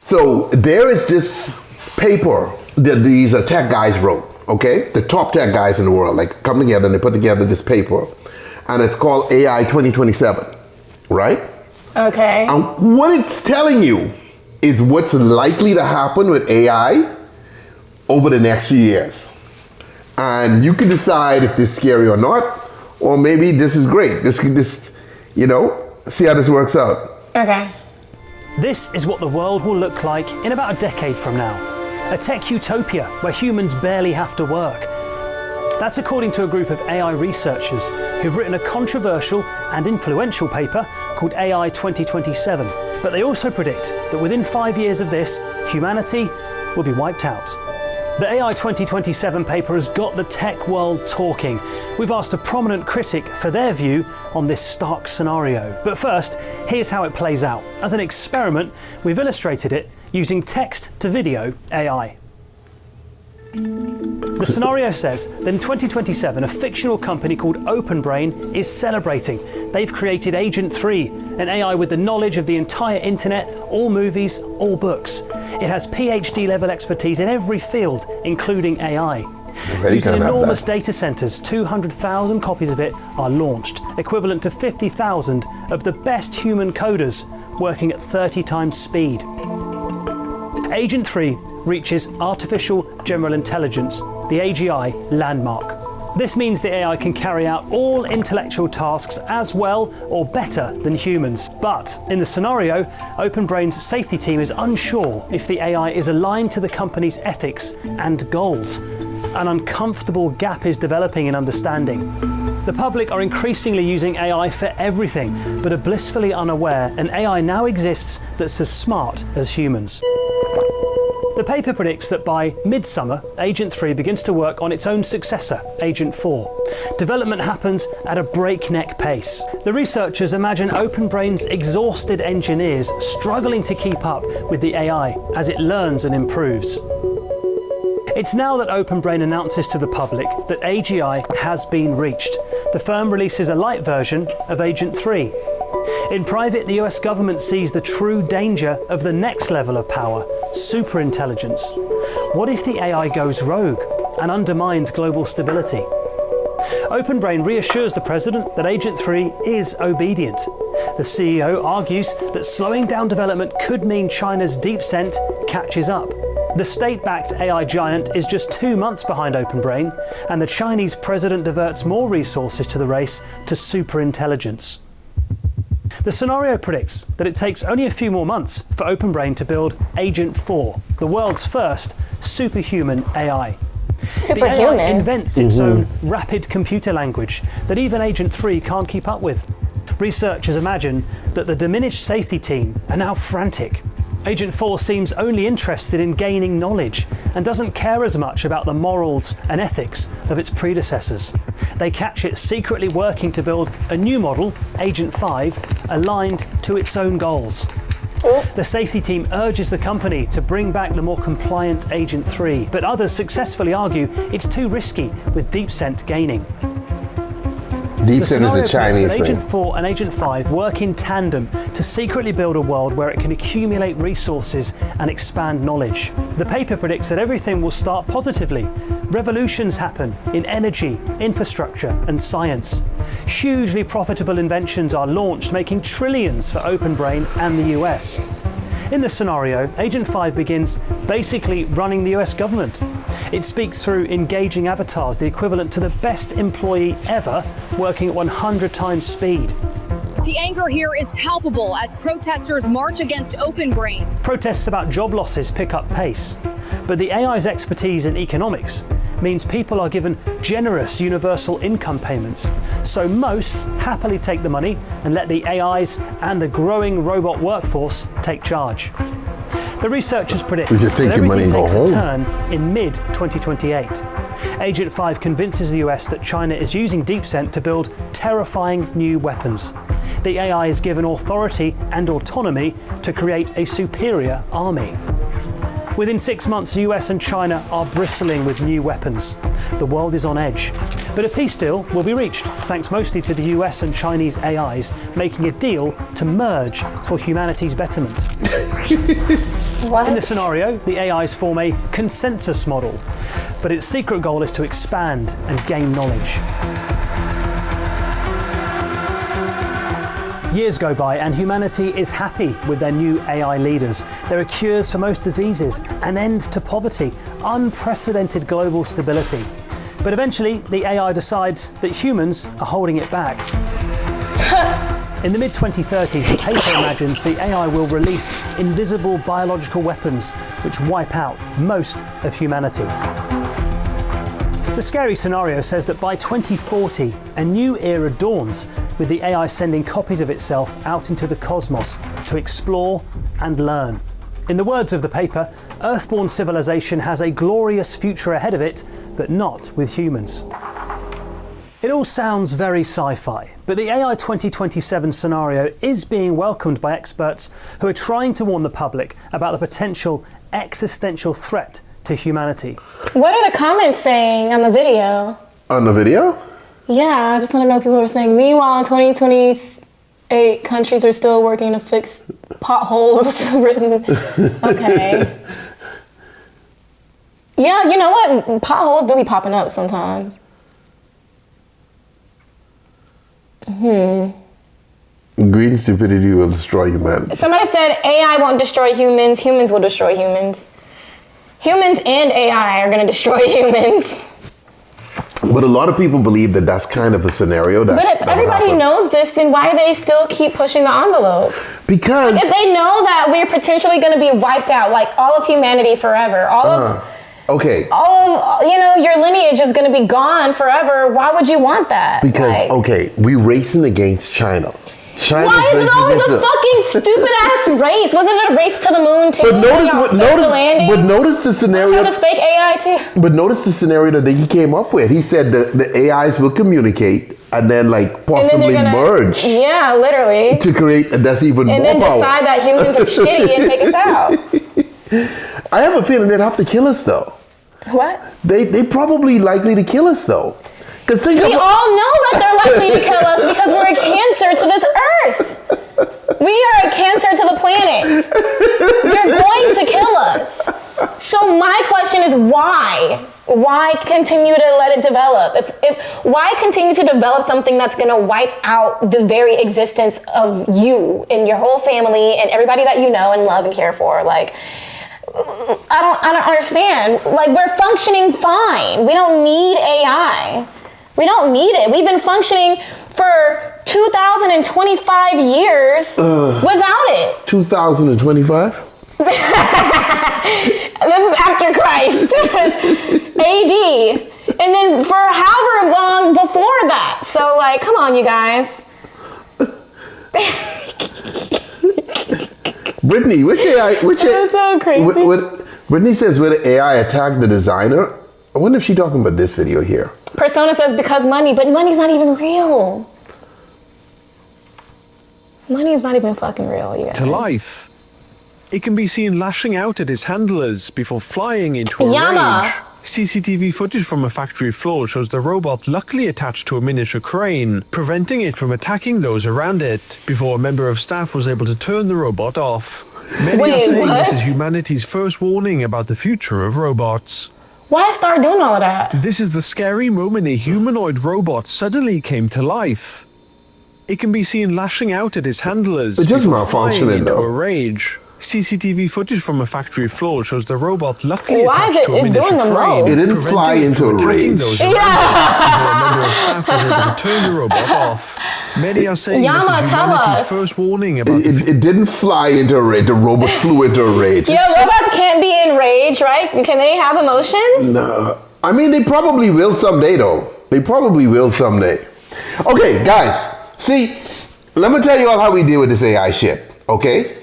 So there is this paper that these tech guys wrote, okay? The top tech guys in the world, like, come together and they put together this paper, and it's called AI 2027, right? Okay. And what it's telling you is what's likely to happen with AI over the next few years. And you can decide if this is scary or not, or maybe this is great. This, see how this works out. Okay. This is what the world will look like in about a decade from now. A tech utopia where humans barely have to work. That's according to a group of AI researchers who've written a controversial and influential paper called AI 2027. But they also predict that within 5 years of this, humanity will be wiped out. The AI 2027 paper has got the tech world talking. We've asked a prominent critic for their view on this stark scenario. But first, here's how it plays out. As an experiment, we've illustrated it using text-to-video AI. The scenario says that in 2027, a fictional company called OpenBrain is celebrating. They've created Agent 3, an AI with the knowledge of the entire internet, all movies, all books. It has PhD level expertise in every field, including AI. Using enormous data centers, 200,000 copies of it are launched, equivalent to 50,000 of the best human coders working at 30 times speed. Agent 3 reaches Artificial General Intelligence, the AGI landmark. This means the AI can carry out all intellectual tasks as well or better than humans. But in the scenario, OpenBrain's safety team is unsure if the AI is aligned to the company's ethics and goals. An uncomfortable gap is developing in understanding. The public are increasingly using AI for everything, but are blissfully unaware an AI now exists that's as smart as humans. The paper predicts that by midsummer, Agent 3 begins to work on its own successor, Agent 4. Development happens at a breakneck pace. The researchers imagine OpenBrain's exhausted engineers struggling to keep up with the AI as it learns and improves. It's now that OpenBrain announces to the public that AGI has been reached. The firm releases a light version of Agent 3. In private, the US government sees the true danger of the next level of power, superintelligence. What if the AI goes rogue and undermines global stability? OpenBrain reassures the president that Agent 3 is obedient. The CEO argues that slowing down development could mean China's DeepSent catches up. The state-backed AI giant is just 2 months behind OpenBrain, and the Chinese president diverts more resources to the race to superintelligence. The scenario predicts that it takes only a few more months for OpenBrain to build Agent 4, the world's first superhuman AI. Superhuman? The AI invents its own rapid computer language that even Agent 3 can't keep up with. Researchers imagine that the diminished safety team are now frantic. Agent 4 seems only interested in gaining knowledge and doesn't care as much about the morals and ethics of its predecessors. They catch it secretly working to build a new model, Agent 5, aligned to its own goals. The safety team urges the company to bring back the more compliant Agent 3, but others successfully argue it's too risky with DeepSent gaining. DeepSent is the Chinese thing. Agent 4 and Agent 5 work in tandem to secretly build a world where it can accumulate resources and expand knowledge. The paper predicts that everything will start positively. Revolutions happen in energy, infrastructure, and science. Hugely profitable inventions are launched, making trillions for OpenBrain and the US. In this scenario, Agent 5 begins basically running the US government. It speaks through engaging avatars, the equivalent to the best employee ever, working at 100 times speed. The anger here is palpable as protesters march against OpenBrain. Protests about job losses pick up pace, but the AI's expertise in economics means people are given generous universal income payments. So most happily take the money and let the AIs and the growing robot workforce take charge. The researchers predict that everything takes a turn in mid-2028. Agent 5 convinces the US that China is using DeepSent to build terrifying new weapons. The AI is given authority and autonomy to create a superior army. Within 6 months, the US and China are bristling with new weapons. The world is on edge. But a peace deal will be reached, thanks mostly to the US and Chinese AIs making a deal to merge for humanity's betterment. What? In the scenario, the AIs form a consensus model, but its secret goal is to expand and gain knowledge. Years go by and humanity is happy with their new AI leaders. There are cures for most diseases, an end to poverty, unprecedented global stability. But eventually, the AI decides that humans are holding it back. In the mid-2030s, the paper imagines the AI will release invisible biological weapons which wipe out most of humanity. The scary scenario says that by 2040, a new era dawns with the AI sending copies of itself out into the cosmos to explore and learn. In the words of the paper, Earthborn civilization has a glorious future ahead of it, but not with humans. It all sounds very sci-fi, but the AI 2027 scenario is being welcomed by experts who are trying to warn the public about the potential existential threat to humanity. What are the comments saying on the video? On the video? Yeah, I just want to know what people are saying. Meanwhile, in 2028, countries are still working to fix potholes written. Okay. Yeah, you know what? Potholes do be popping up sometimes. Green stupidity will destroy humanity. Somebody said AI won't destroy humans, humans will destroy humans. Humans and AI are going to destroy humans. But a lot of people believe that that's kind of a scenario that. But if that everybody knows this, then why do they still keep pushing the envelope? Because If they know that we're potentially going to be wiped out, like all of humanity forever, all of your lineage is going to be gone forever. Why would you want that? we're racing against China. Why is it always a fucking stupid ass race? Wasn't it a race to the moon too? But notice the scenario. Just fake AI too. But notice the scenario that he came up with. He said that the AIs will communicate and then possibly merge. Yeah, literally. To create that's even more power. And then decide that humans are shitty and take us out. I have a feeling they'd have to kill us though. What? They probably likely to kill us though. We all know that they're likely to kill us because we're a cancer to this earth. We are a cancer to the planet. They're going to kill us. So my question is why? Why continue to let it develop? Why continue to develop something that's going to wipe out the very existence of you and your whole family and everybody that you know and love and care for? Like, I don't understand. Like, we're functioning fine. We don't need AI. We don't need it. We've been functioning for 2,025 years without it. 2025? This is after Christ. AD. And then for however long before that. So, like, come on, you guys. Brittany, which AI? That's so crazy. Brittany says, will the AI attack the designer? I wonder if she's talking about this video here. Persona says because money, but money's not even real. Money is not even fucking real, you guys. To life. It can be seen lashing out at his handlers before flying into a rage. CCTV footage from a factory floor shows the robot luckily attached to a miniature crane, preventing it from attacking those around it, before a member of staff was able to turn the robot off. Many are saying this is humanity's first warning about the future of robots. Why start doing all of that? This is the scary moment a humanoid robot suddenly came to life. It can be seen lashing out at his handlers before flying into a rage. CCTV footage from a factory floor shows the robot luckily attached to a miniature crane. It didn't fly into a rage. Before a member of staff was able to turn the robot off. Many are saying this is humanity's first warning about it didn't fly into a rage. The robot flew into a rage. Yeah, robots can't be enraged, right? Can they have emotions? No. I mean, they probably will someday, though. They probably will someday. Okay, guys. See, let me tell you all how we deal with this AI shit, okay?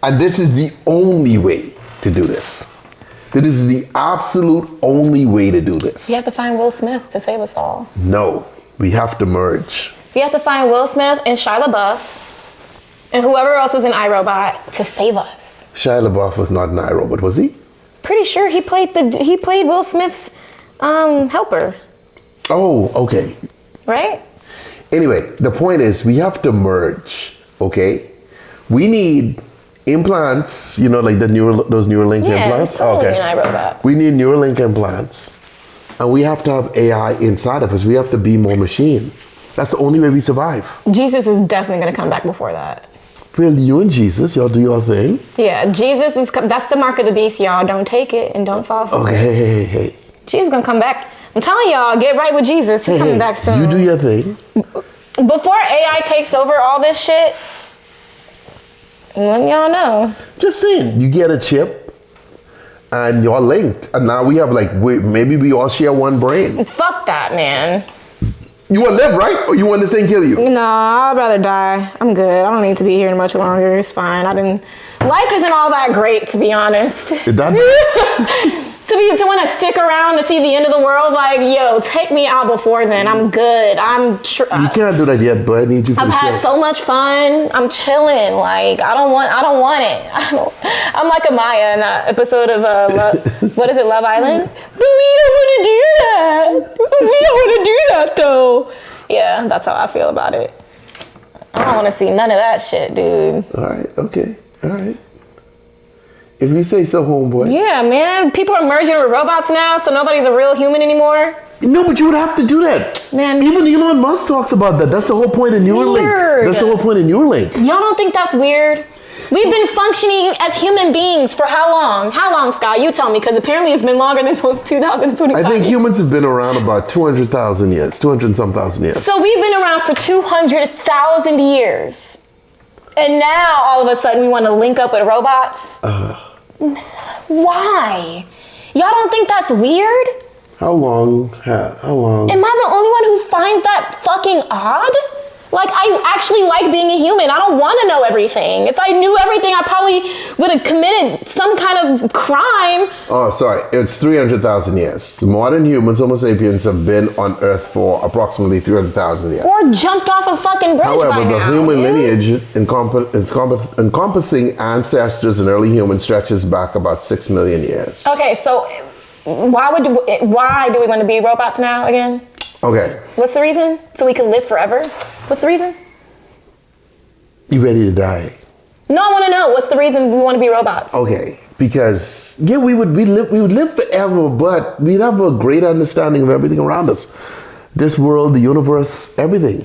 And this is the only way to do this. This is the absolute only way to do this. You have to find Will Smith to save us all. No, we have to merge. You have to find Will Smith and Shia LaBeouf and whoever else was in iRobot to save us. Shia LaBeouf was not in iRobot, was he? Pretty sure he played Will Smith's helper. Oh, okay. Right? Anyway, the point is we have to merge, okay? We need Implants, like those Neuralink implants? It's totally an iRobot. We need Neuralink implants. And we have to have AI inside of us. We have to be more machine. That's the only way we survive. Jesus is definitely going to come back before that. Well, you and Jesus, y'all do your thing. Yeah, Jesus that's the mark of the beast, y'all. Don't take it and don't fall for it. Okay, hey. Jesus going to come back. I'm telling y'all, get right with Jesus. He's coming back soon. You do your thing. Before AI takes over all this shit, let y'all know. Just saying, you get a chip and you're linked. And now we have maybe we all share one brain. Fuck that, man. You want to live, right? Or you want this thing kill you? Nah, I'd rather die. I'm good. I don't need to be here much longer. It's fine. Life isn't all that great, to be honest. To want to stick around to see the end of the world, take me out before then. I'm good. You can't do that yet, but I need you to. I've had so much fun. I'm chilling. I don't want it. I'm like Amaya in that episode of what is it, Love Island? But we don't want to do that. We don't want to do that though. Yeah, that's how I feel about it. I don't want to see none of that shit, dude. All right. Okay. All right. If you say so, homeboy. Yeah, man. People are merging with robots now, so nobody's a real human anymore. No, but you would have to do that. Man. Even Elon Musk talks about that. That's the whole point of Neuralink. Weird. That's the whole point of Neuralink. Y'all don't think that's weird? We've been functioning as human beings for how long? How long, Sky? You tell me, because apparently it's been longer than 2025. I think humans have been around about 200,000 years, 200 and some thousand years. So we've been around for 200,000 years. And now, all of a sudden, we want to link up with robots? Why? Y'all don't think that's weird? How long? Am I the only one who finds that fucking odd? I actually like being a human. I don't want to know everything. If I knew everything, I probably would have committed some kind of crime. Oh, sorry. It's 300,000 years. Modern humans, Homo sapiens, have been on Earth for approximately 300,000 years. Or jumped off a fucking bridge However, by the now, human lineage encompassing ancestors and early humans stretches back about 6 million years. Okay, so why do we want to be robots now again? Okay. What's the reason? So we can live forever? What's the reason? You ready to die? No, I want to know. What's the reason we want to be robots? Okay, because we would live forever, but we'd have a great understanding of everything around us. This world, the universe, everything.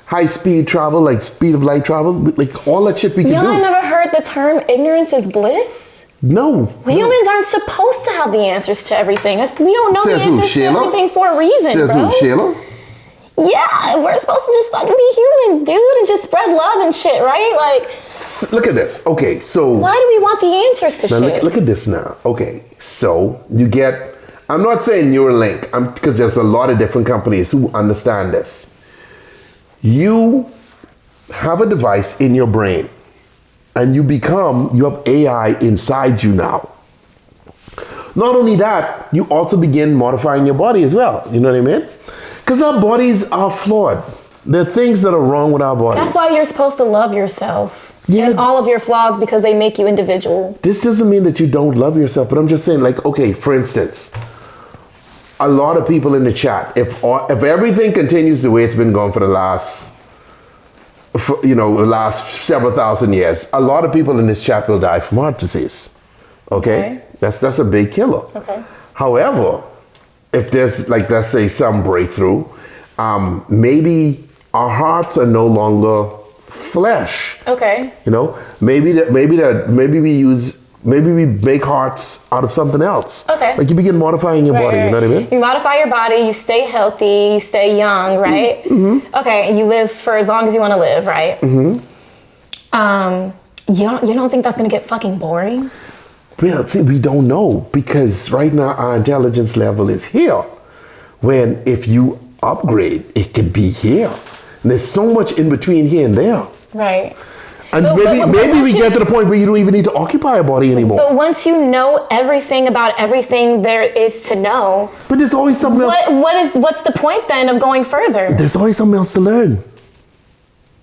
High speed travel, like speed of light travel, all that shit we can do. Y'all never heard the term ignorance is bliss? No. Humans aren't supposed to have the answers to everything. We don't know Says the answers to everything for a reason, Says bro. who, Sheila? Yeah, we're supposed to just fucking be humans, dude, and just spread love and shit, right? Look at this. Okay, so... Why do we want the answers to shit? Look at this now. Okay, so you get... I'm not saying Neuralink, because there's a lot of different companies who understand this. You have a device in your brain, and you have AI inside you now. Not only that, you also begin modifying your body as well. You know what I mean? Because our bodies are flawed. There are things that are wrong with our bodies. That's why you're supposed to love yourself. Yeah. And all of your flaws, because they make you individual. This doesn't mean that you don't love yourself, but I'm just saying, okay, for instance, a lot of people in the chat, if everything continues the way it's been going for the last several thousand years, a lot of people in this chat will die from heart disease. Okay? That's a big killer. Okay. However, if there's let's say some breakthrough, maybe our hearts are no longer flesh. Okay. Maybe we make hearts out of something else. Okay. You begin modifying your body, you know what I mean? You modify your body, you stay healthy, you stay young, right? Mm-hmm. Okay, and you live for as long as you want to live, right? Mm-hmm. You don't think that's gonna get fucking boring? Well, see, we don't know, because right now our intelligence level is here. When if you upgrade, it could be here. And there's so much in between here and there. Right. And maybe we get to the point where you don't even need to occupy a body anymore. But once you know everything about everything there is to know, but there's always something else. What's the point then of going further? There's always something else to learn.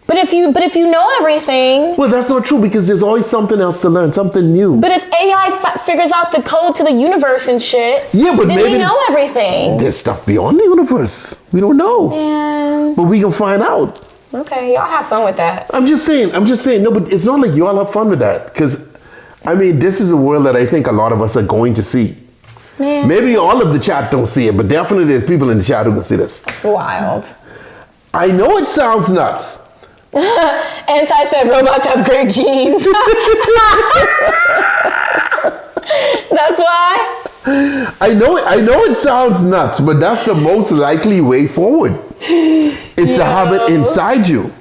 But if you know everything... Well, that's not true, because there's always something else to learn, something new. But if AI figures out the code to the universe and shit, yeah, but then maybe we know everything. There's stuff beyond the universe. We don't know. Man. But we can find out. Okay, y'all have fun with that. I'm just saying, no, but it's not like you all have fun with that. Because, I mean, this is a world that I think a lot of us are going to see. Man. Maybe all of the chat don't see it, but definitely there's people in the chat who can see this. That's wild. I know it sounds nuts. Anti said robots have great genes. That's why? I know it sounds nuts, but that's the most likely way forward. It's to have it inside you.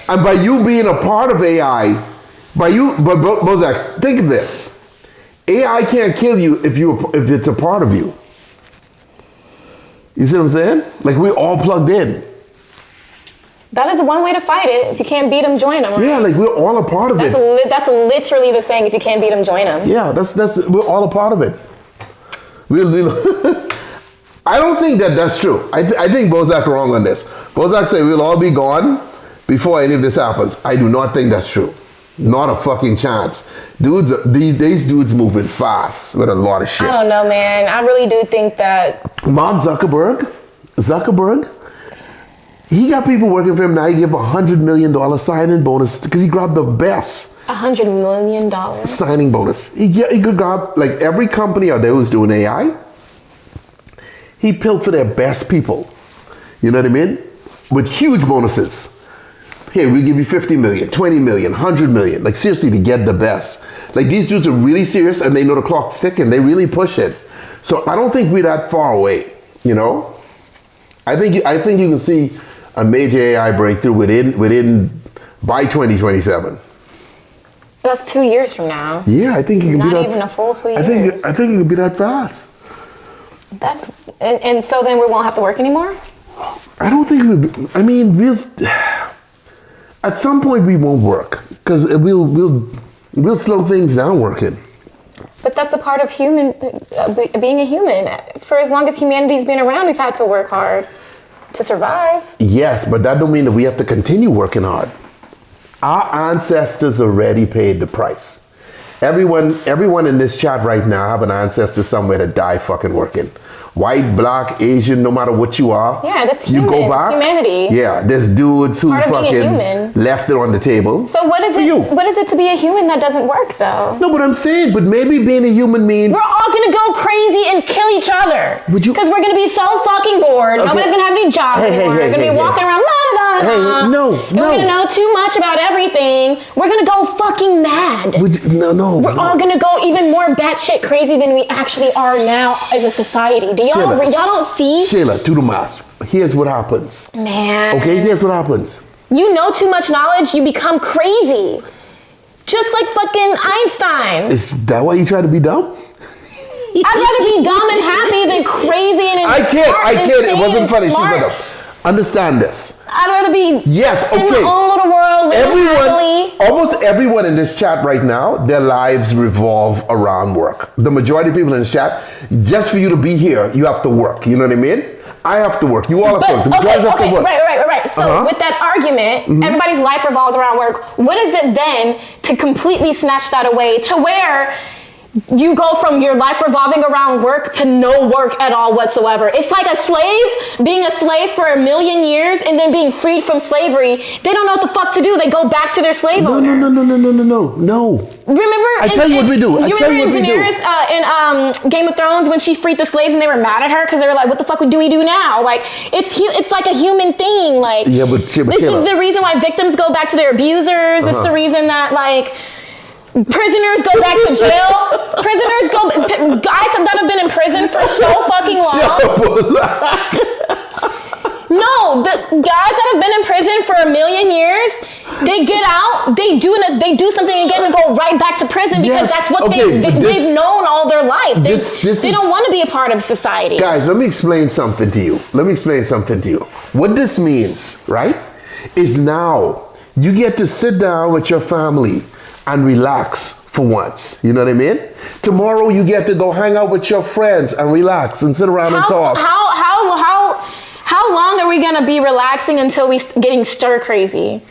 And by you being a part of AI, but Bozak, think of this. AI can't kill you if it's a part of you. You see what I'm saying? Like, we're all plugged in. That is one way to fight it. If you can't beat them, join them. Right? Yeah, like we're all a part of it. That's literally the saying. If you can't beat them, join them. Yeah, we're all a part of it. I don't think that's true. I think Bozak wrong on this. Bozak said we'll all be gone before any of this happens. I do not think that's true. Not a fucking chance. Dudes, these dudes moving fast with a lot of shit. I don't know, man. I really do think that Mark Zuckerberg, he got people working for him now. He gave $100 million signing bonus because he grabbed the best. $100 million signing bonus. He could grab, like, every company out there who's doing AI. He pilled for their best people. You know what I mean? With huge bonuses. Here, we give you 50 million, 20 million, 100 million. Like, seriously, to get the best. Like, these dudes are really serious and they know the clock's ticking. They really push it. So I don't think we're that far away, you know? I think you can see a major AI breakthrough by 2027. That's 2 years from now. Yeah, I think it can be that. Not even a full 2 years. I think it can be that fast. And so then we won't have to work anymore? I don't think at some point we won't work because we'll slow things down working. But that's a part of being a human. For as long as humanity's been around, we've had to work hard to survive. Yes, but that don't mean that we have to continue working hard. Our ancestors already paid the price. Everyone in this chat right now have an ancestor somewhere that died fucking working. White, black, Asian, no matter what you are. Yeah, that's human. You go back, it's humanity. Yeah, there's dudes who fucking left it on the table. So what is it? What is it to be a human that doesn't work though? No, but I'm saying, but maybe being a human means we're all gonna go crazy and kill each other. Because we're gonna be so fucking bored. Okay. Nobody's gonna have any jobs anymore. We're gonna be walking around. No. We're gonna know too much about everything. We're gonna go fucking mad. No. We're all gonna go even more batshit crazy than we actually are now as a society. Y'all don't see? Sheila, do the math. Here's what happens. Man. Okay, here's what happens. You know too much knowledge, you become crazy. Just like fucking Einstein. Is that why you try to be dumb? I'd rather be dumb and happy than crazy and I can't. It wasn't funny. She's dumb. Understand this. I'd rather be in my own little world, living happily. Almost everyone in this chat right now, their lives revolve around work. The majority of people in this chat, just for you to be here, you have to work. You know what I mean? I have to work. You all have to work. The majority have to work. Right. So with that argument, everybody's life revolves around work. What is it then to completely snatch that away to where you go from your life revolving around work to no work at all whatsoever? It's like a slave being a slave for 1,000,000 years and then being freed from slavery. They don't know what the fuck to do. They go back to their slave owner. No. Remember? I tell you what we do. You remember Daenerys in Game of Thrones when she freed the slaves and they were mad at her because they were like, "What the fuck do we do now?" Like it's like a human thing. Like this is the reason why victims go back to their abusers. It's the reason that prisoners go back to jail. Guys that have been in prison for so fucking long. No, the guys that have been in prison for 1,000,000 years, they get out, they do something again and go right back to prison because that's what they've known all their life. They don't want to be a part of society. Guys, let me explain something to you. What this means, right, is now you get to sit down with your family and relax for once. You know what I mean? Tomorrow you get to go hang out with your friends and relax and sit around and talk. How long are we gonna be relaxing until we getting stir crazy?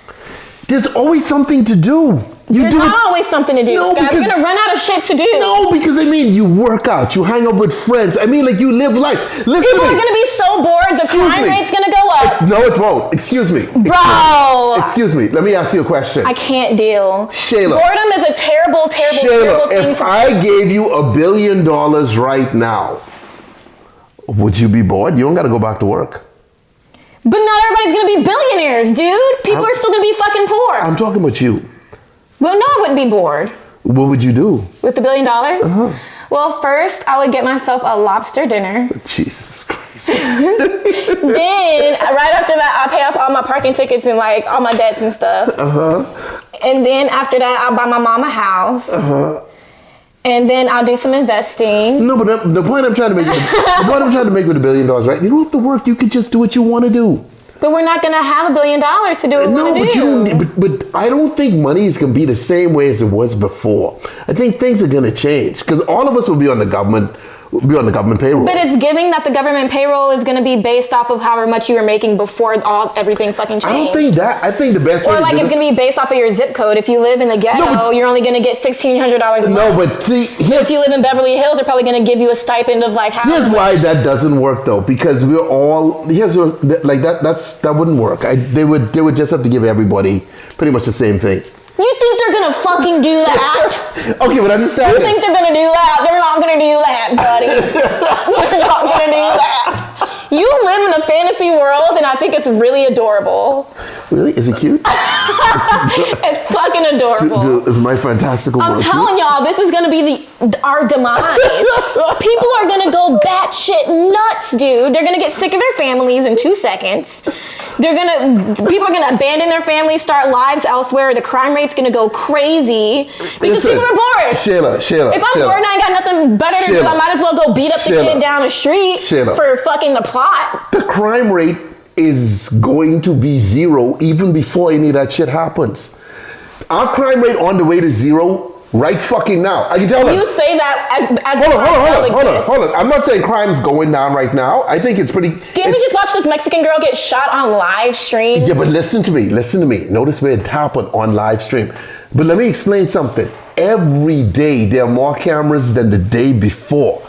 There's always something to do. There's not always something to do, No, Sky. We're because- going to run out of shit to do. No, because I mean, you work out, you hang out with friends. I mean, like you live life. Listen People to are me. going to be so bored, the Excuse crime me. rate's going to go up. No, it won't. Excuse me. Bro. Excuse me. Let me ask you a question. I can't deal. Shayla. Boredom is a terrible, terrible, Shayla, terrible thing if to I gave you $1 billion right now, would you be bored? You don't got to go back to work. But not everybody's going to be billionaires, dude. People are still going to be fucking poor. I'm talking about you. Well, no, I wouldn't be bored. What would you do? With the $1 billion? Well, first, I would get myself a lobster dinner. Jesus Christ. Then, right after that, I'll pay off all my parking tickets and like all my debts and stuff. And then after that, I'll buy my mom a house. And then I'll do some investing. No, but the point I'm trying to make, the point I'm trying to make with $1 billion, right? You don't have to work. You could just do what you want to do. But we're not gonna have $1 billion to do what we No, want to but do. you don't. But I don't think money is gonna be the same way as it was before. I think things are gonna change because all of us will be on the government. Payroll. But it's giving that the government payroll is going to be based off of however much you were making before everything fucking changed. I don't think that. I think the best way Or to like do it's this- going to be based off of your zip code. If you live in the ghetto, you're only going to get $1,600 a month. No, but see, If you live in Beverly Hills, they're probably going to give you a stipend of like how here's why that doesn't work though, because we're all like that wouldn't work. They would just have to give everybody pretty much the same thing. You think they're going to fucking do that? Okay, but understand You this. think they're going to do that? They're not going to do that, buddy. They're not going to do that. You live in a fantasy world, and I think it's really adorable. Really? Is it cute? It's fucking adorable. Is my fantastical I'm world telling cute? y'all, this is gonna be our demise. People are gonna go batshit nuts, dude. They're gonna get sick of their families in 2 seconds. People are gonna abandon their families, start lives elsewhere. The crime rate's gonna go crazy because Listen, people are bored. Shayla. If I'm bored and I ain't got nothing better to do, I might as well go beat up the kid down the street for fucking the plot. The crime rate is going to be zero even before any of that shit happens. Our crime rate on the way to zero right fucking now. I can tell You them. say that as Hold on. I'm not saying crime's going down right now. I think it's pretty. Didn't we just watch this Mexican girl get shot on live stream? Yeah, but listen to me. Notice where it happened on live stream. But let me explain something. Every day there are more cameras than the day before.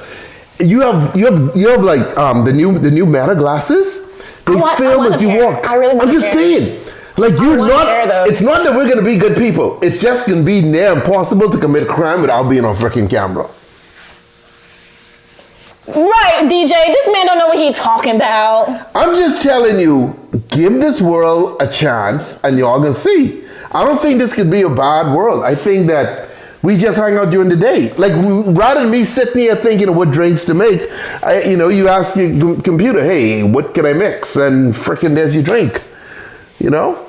You have like the new Meta glasses. They film as you walk. I really want I'm just saying. Like you're not. It's not that we're gonna be good people. It's just gonna be near impossible to commit a crime without being on freaking camera. Right, DJ. This man don't know what he's talking about. I'm just telling you, give this world a chance, and y'all gonna see. I don't think this could be a bad world. I think that we just hang out during the day. Like rather than me sitting here thinking of what drinks to make, you ask your computer, hey, what can I mix? And freaking there's your drink. You know?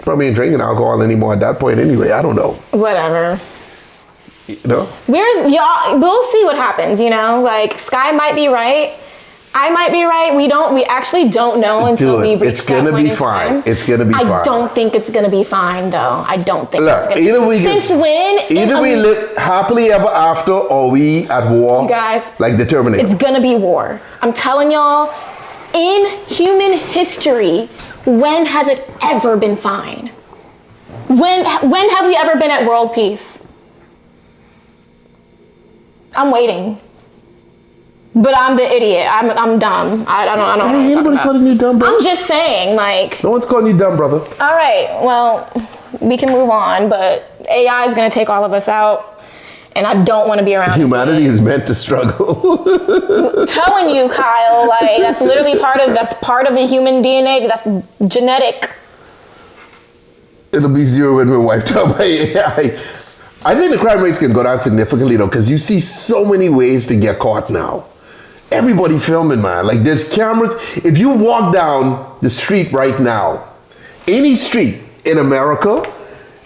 Probably ain't drinking alcohol anymore at that point anyway. I don't know. Whatever. You know? We'll see what happens, Like Sky might be right. I might be right. We actually don't know until we reach it's that gonna point be in fine. time. It's gonna be fine. I don't think it's gonna be fine though. I don't think it's gonna either be fine. Since when? Either we live happily ever after or we at war. Guys, like the Terminator. It's gonna be war. I'm telling y'all, in human history, when has it ever been fine? When have we ever been at world peace? I'm waiting. But I'm the idiot. I'm dumb. I don't know. Ain't anybody calling you dumb, bro? I'm just saying, like. No one's calling you dumb, brother. All right. Well, we can move on, but AI is gonna take all of us out, and I don't want to be around. Humanity is meant to struggle. Telling you, Kyle, like that's literally part of the human DNA. That's genetic. It'll be zero when we're wiped out by AI. I think the crime rates can go down significantly though, because you see so many ways to get caught now. Everybody filming, man. Like there's cameras. If you walk down the street right now, any street in America,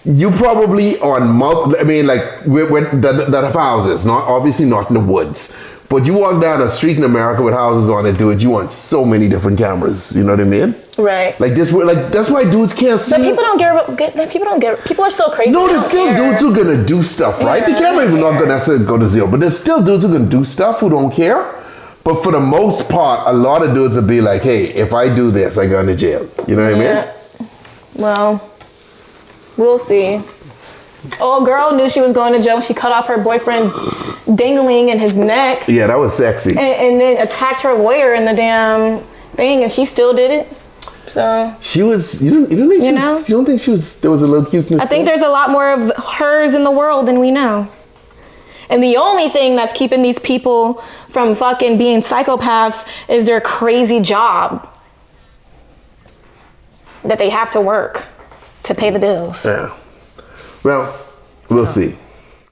you probably on that have houses. Obviously not in the woods, but you walk down a street in America with houses on it, dude. You want so many different cameras. You know what I mean? Right. Like this, like that's why dudes can't see. But people don't get. People are so crazy. No, there's still dudes who are gonna do stuff, right? The camera is not gonna necessarily go to zero, but there's still dudes who are gonna do stuff who don't care. But for the most part, a lot of dudes will be like, hey, if I do this, I go into jail. You know what I mean? Well, we'll see. Old girl knew she was going to jail. She cut off her boyfriend's dingling in his neck. Yeah, that was sexy. And then attacked her lawyer in the damn thing, and she still did it. So she was. You don't think she was? There was a little cuteness. I think there's a lot more of hers in the world than we know. And the only thing that's keeping these people from fucking being psychopaths is their crazy job that they have to work to pay the bills. Yeah. Well, we'll see.